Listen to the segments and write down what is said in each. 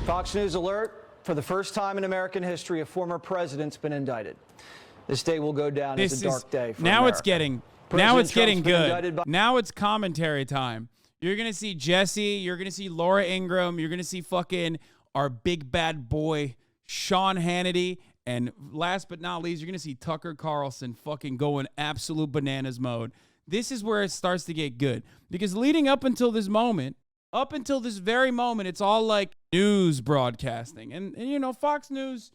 Fox News alert. For the first time in American history, a former president's been indicted. This day will go down as a dark day for now America. Now it's getting good. Now it's commentary time. You're going to see Jesse. You're going to see Laura Ingraham. You're going to see fucking our big bad boy, Sean Hannity. And last but not least, you're going to see Tucker Carlson fucking going absolute bananas mode. This is where it starts to get good. Because leading up until this moment, up until this very moment, it's all like news broadcasting. And you know, Fox News,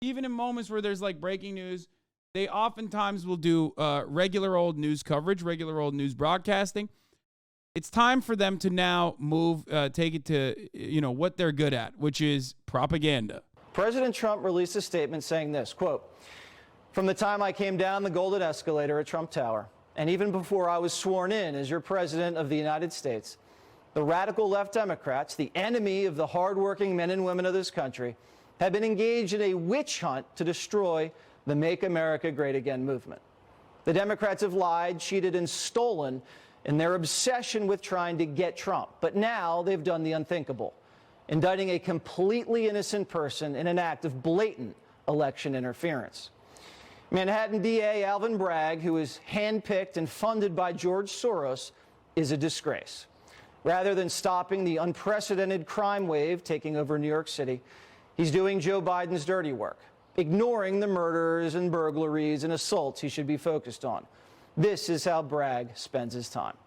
even in moments where there's like breaking news, they oftentimes will do regular old news coverage, regular old news broadcasting. It's time for them to now take it to, you know, what they're good at, which is propaganda. President Trump released a statement saying this, quote, "From the time I came down the golden escalator at Trump Tower, and even before I was sworn in as your president of the United States, the radical left Democrats, the enemy of the hardworking men and women of this country, have been engaged in a witch hunt to destroy the Make America Great Again movement. The Democrats have lied, cheated, and stolen in their obsession with trying to get Trump. But now they've done the unthinkable, indicting a completely innocent person in an act of blatant election interference. Manhattan DA Alvin Bragg, who is handpicked and funded by George Soros, is a disgrace. Rather than stopping the unprecedented crime wave taking over New York City, he's doing Joe Biden's dirty work, ignoring the murders and burglaries and assaults he should be focused on. This is how Bragg spends his time."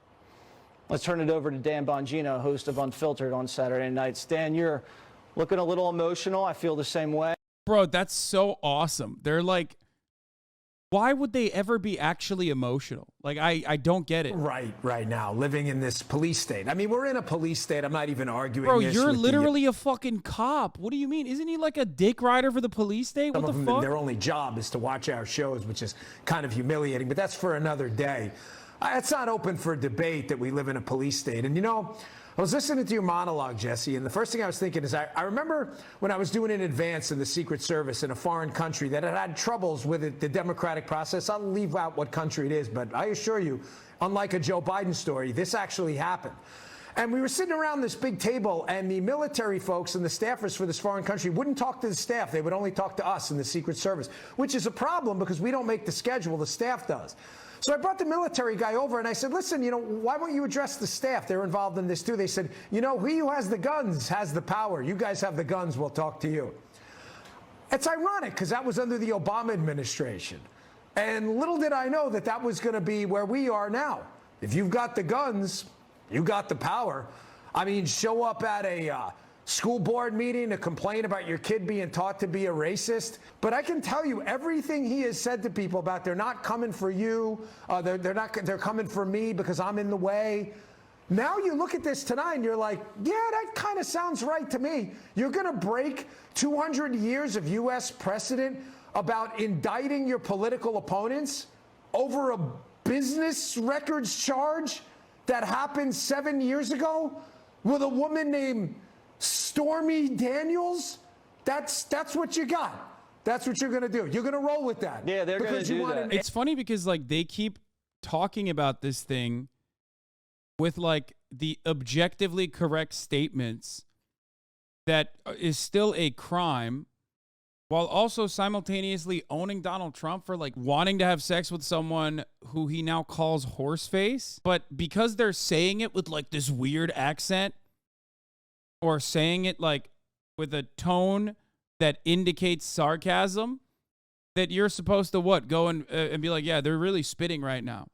Let's turn it over to Dan Bongino, host of Unfiltered on Saturday nights. Dan, you're looking a little emotional. I feel the same way. Bro, that's so awesome. They're like, why would they ever be actually emotional? Like, I don't get it. Right now, living in this police state. I mean, we're in a police state. I'm not even arguing Bro, this. you're literally a fucking cop. What do you mean? Isn't he like a dick rider for the police state? What the fuck? Their only job is to watch our shows, which is kind of humiliating, but that's for another day. It's not open for debate that we live in a police state. And, you know, I was listening to your monologue, Jesse, and the first thing I was thinking is I remember when I was doing an advance in the Secret Service in a foreign country that had troubles with the democratic process. I'll leave out what country it is, but I assure you, unlike a Joe Biden story, this actually happened. And we were sitting around this big table, and the military folks and the staffers for this foreign country wouldn't talk to the staff. They would only talk to us in the Secret Service, which is a problem because we don't make the schedule, the staff does. So I brought the military guy over and I said, listen, you know, why won't you address the staff? They're involved in this too. They said, you know, he who has the guns has the power. You guys have the guns. We'll talk to you. It's ironic because that was under the Obama administration. And little did I know that that was going to be where we are now. If you've got the guns, you got the power. I mean, show up at a school board meeting to complain about your kid being taught to be a racist. But I can tell you everything he has said to people about they're not coming for you, they're coming for me because I'm in the way. Now you look at this tonight and you're like, yeah, that kind of sounds right to me. You're going to break 200 years of U.S. precedent about indicting your political opponents over a business records charge that happened 7 years ago with a woman named Stormy Daniels? That's what you got. That's what you're going to do. You're going to roll with that. Yeah, they're going to do that. It's funny because like they keep talking about this thing with like the objectively correct statements that is still a crime while also simultaneously owning Donald Trump for like wanting to have sex with someone who he now calls horseface. But because they're saying it with like this weird accent, or saying it like with a tone that indicates sarcasm, that you're supposed to what? Go and be like, yeah, they're really spitting right now.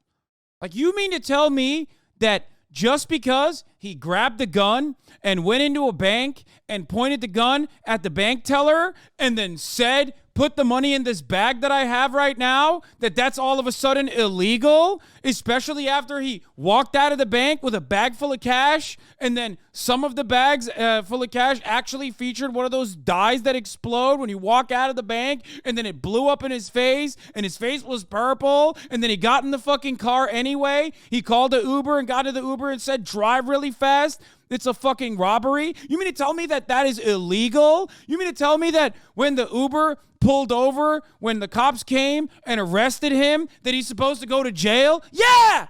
Like, you mean to tell me that just because he grabbed the gun and went into a bank and pointed the gun at the bank teller and then said, put the money in this bag that I have right now, that's all of a sudden illegal, especially after he walked out of the bank with a bag full of cash, and then some of the bags full of cash actually featured one of those dyes that explode when you walk out of the bank, and then it blew up in his face, and his face was purple, and then he got in the fucking car anyway. He called an Uber and got to the Uber and said, drive really fast. It's a fucking robbery. You mean to tell me that is illegal? You mean to tell me that when the Uber pulled over, when the cops came and arrested him, that he's supposed to go to jail? Yeah!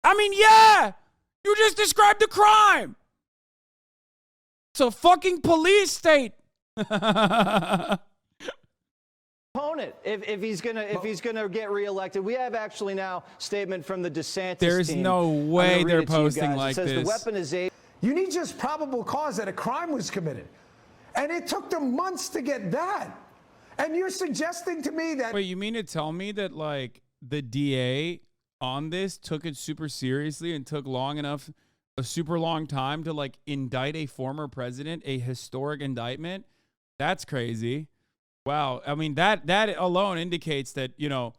I mean, yeah! You just described the crime! It's a fucking police state. Opponent, if he's gonna get reelected. We have actually now statement from the DeSantis There's team. no I'm way gonna read they're it to you posting guys. like it says this. The weaponization. You need just probable cause that a crime was committed. And it took them months to get that. And you're suggesting to me that... Wait, you mean to tell me that, like, the DA on this took it super seriously and took a super long time to, like, indict a former president, a historic indictment? That's crazy. Wow. I mean, that alone indicates that, you know,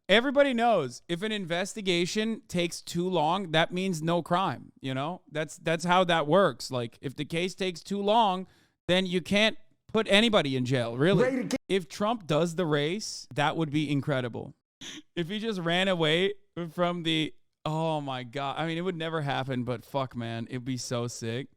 everybody knows if an investigation takes too long, that means no crime, you know? That's how that works. Like, if the case takes too long, then you can't put anybody in jail, really. If Trump does the race, that would be incredible. If he just ran away from oh my God. I mean, it would never happen, but fuck, man, it'd be so sick.